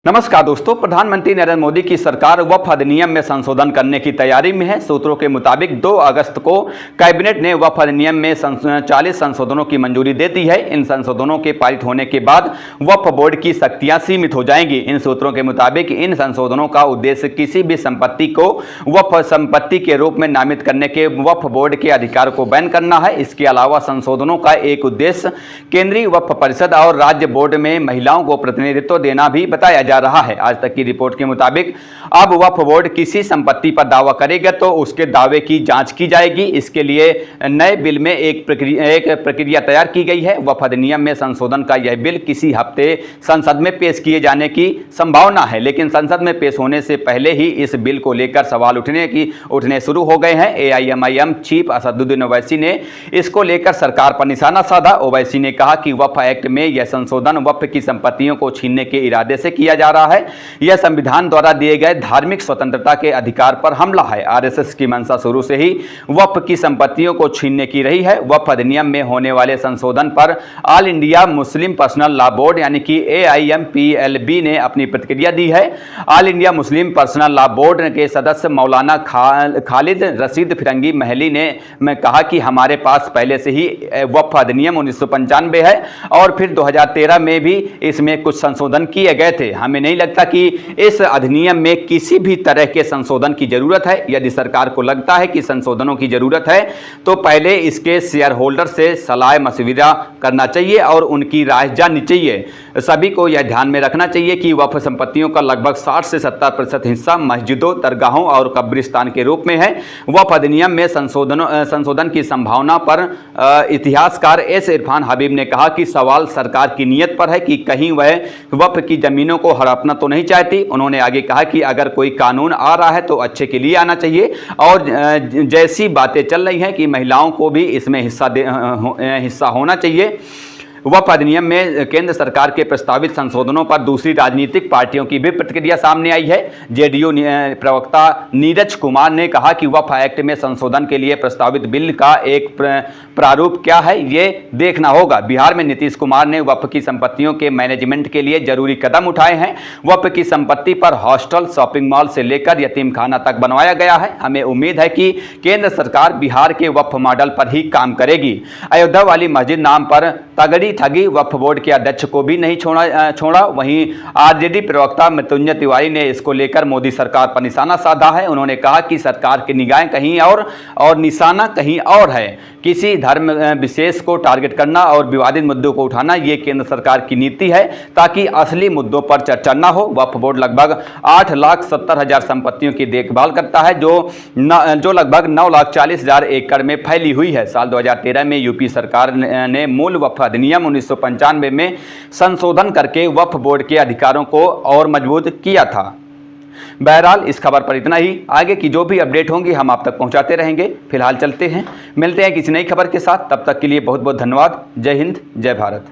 नमस्कार दोस्तों, प्रधानमंत्री नरेंद्र मोदी की सरकार वक्फ अधिनियम में संशोधन करने की तैयारी में है। सूत्रों के मुताबिक 2 अगस्त को कैबिनेट ने वक्फ अधिनियम में 40 संशोधनों की मंजूरी दे दी है। इन संशोधनों के पारित होने के बाद वक्फ बोर्ड की शक्तियां सीमित हो जाएंगी। इन सूत्रों के मुताबिक इन संशोधनों का उद्देश्य किसी भी संपत्ति को वक्फ संपत्ति के रूप में नामित करने के वक्फ बोर्ड के अधिकार को बैन करना है। इसके अलावा संशोधनों का एक उद्देश्य केंद्रीय वक्फ परिषद और राज्य बोर्ड में महिलाओं को प्रतिनिधित्व देना भी बताया जा रहा है। आज तक की रिपोर्ट के मुताबिक अब वक्फ बोर्ड किसी संपत्ति पर दावा करेगा तो उसके दावे की जांच की जाएगी। इसके लिए नए बिल में एक प्रक्रिया तैयार की गई है। वक्फ अधिनियम में संशोधन का यह बिल किसी हफ्ते संसद में पेश किए जाने की संभावना है, लेकिन संसद में पेश होने से पहले ही इस बिल को लेकर सवाल उठने शुरू हो गए हैं। AIMIM चीफ असदुद्दीन ओवैसी ने इसको लेकर सरकार पर निशाना साधा। ओवैसी ने कहा कि वक्फ एक्ट में यह संशोधन वक्फ की संपत्तियों को छीनने के इरादे से किया जा रहा है। यह संविधान द्वारा दिए गए धार्मिक स्वतंत्रता के अधिकार पर हमला है। RSS की मंशा शुरू से ही वक्फ की संपत्तियों को छीनने की रही है। वक्फ अधिनियम में होने वाले संशोधन पर all India Muslim personal law board यानी कि AIMPLB ने अपनी प्रतिक्रिया दी है। All India Muslim personal law board के सदस्य मौलाना खालिद रशीद फिरंगी महली ने कहा कि हमारे पास पहले से ही वक्फ अधिनियम 1995 है और फिर 2013 में भी इसमें कुछ संशोधन किए गए थे। हमें नहीं लगता कि इस अधिनियम में किसी भी तरह के संशोधन की जरूरत है। यदि सरकार को लगता है कि संशोधनों की जरूरत है तो पहले इसके शेयर होल्डर से सलाह मशविरा करना चाहिए और उनकी राय जाननी चाहिए। सभी को यह ध्यान में रखना चाहिए कि वक्फ संपत्तियों का लगभग 60 से 70% हिस्सा मस्जिदों, दरगाहों और कब्रिस्तान के रूप में है। वक्फ अधिनियम में संशोधन की संभावना पर इतिहासकार S इरफान हबीब ने कहा कि सवाल सरकार की नीयत पर है कि कहीं वह वक्फ की जमीनों को हड़पना तो नहीं चाहती। उन्होंने आगे कहा कि अगर कोई कानून आ रहा है तो अच्छे के लिए आना चाहिए और जैसी बातें चल रही हैं कि महिलाओं को भी इसमें हिस्सा होना चाहिए। वक्फ अधिनियम में केंद्र सरकार के प्रस्तावित संशोधनों पर दूसरी राजनीतिक पार्टियों की भी प्रतिक्रिया सामने आई है। JDU प्रवक्ता नीरज कुमार ने कहा कि वक्फ एक्ट में संशोधन के लिए प्रस्तावित बिल का एक प्रारूप क्या है ये देखना होगा। बिहार में नीतीश कुमार ने वक्फ की संपत्तियों के मैनेजमेंट के लिए जरूरी कदम उठाए हैं। वक्फ की संपत्ति पर हॉस्टल, शॉपिंग मॉल से लेकर यतीम खाना तक बनवाया गया है। हमें उम्मीद है कि केंद्र सरकार बिहार के वक्फ मॉडल पर ही काम करेगी। अयोध्या वाली मस्जिद नाम पर तगड़ी ठगी वक्फ बोर्ड के अध्यक्ष को भी नहीं छोड़ा। वहीं RJD प्रवक्ता मृत्युंजय तिवारी ने इसको लेकर मोदी सरकार पर निशाना साधा है। उन्होंने कहा कि सरकार की निगाहें कहीं और निशाना कहीं और है। किसी धर्म विशेष को टारगेट करना और विवादित मुद्दों को उठाना ये केंद्र सरकार की नीति है ताकि असली मुद्दों पर चर्चा न हो। वक्फ बोर्ड लगभग 8,70,000 संपत्तियों की देखभाल करता है जो लगभग 9,40,000 एकड़ में फैली हुई है। साल 2013 में यूपी सरकार ने मूल वक्फ अधिनियम 1995 में संशोधन करके वक्फ बोर्ड के अधिकारों को और मजबूत किया था। बहरहाल इस खबर पर इतना ही। आगे की जो भी अपडेट होंगी हम आप तक पहुंचाते रहेंगे। फिलहाल चलते हैं, मिलते हैं किसी नई खबर के साथ। तब तक के लिए बहुत बहुत धन्यवाद। जय हिंद, जय भारत।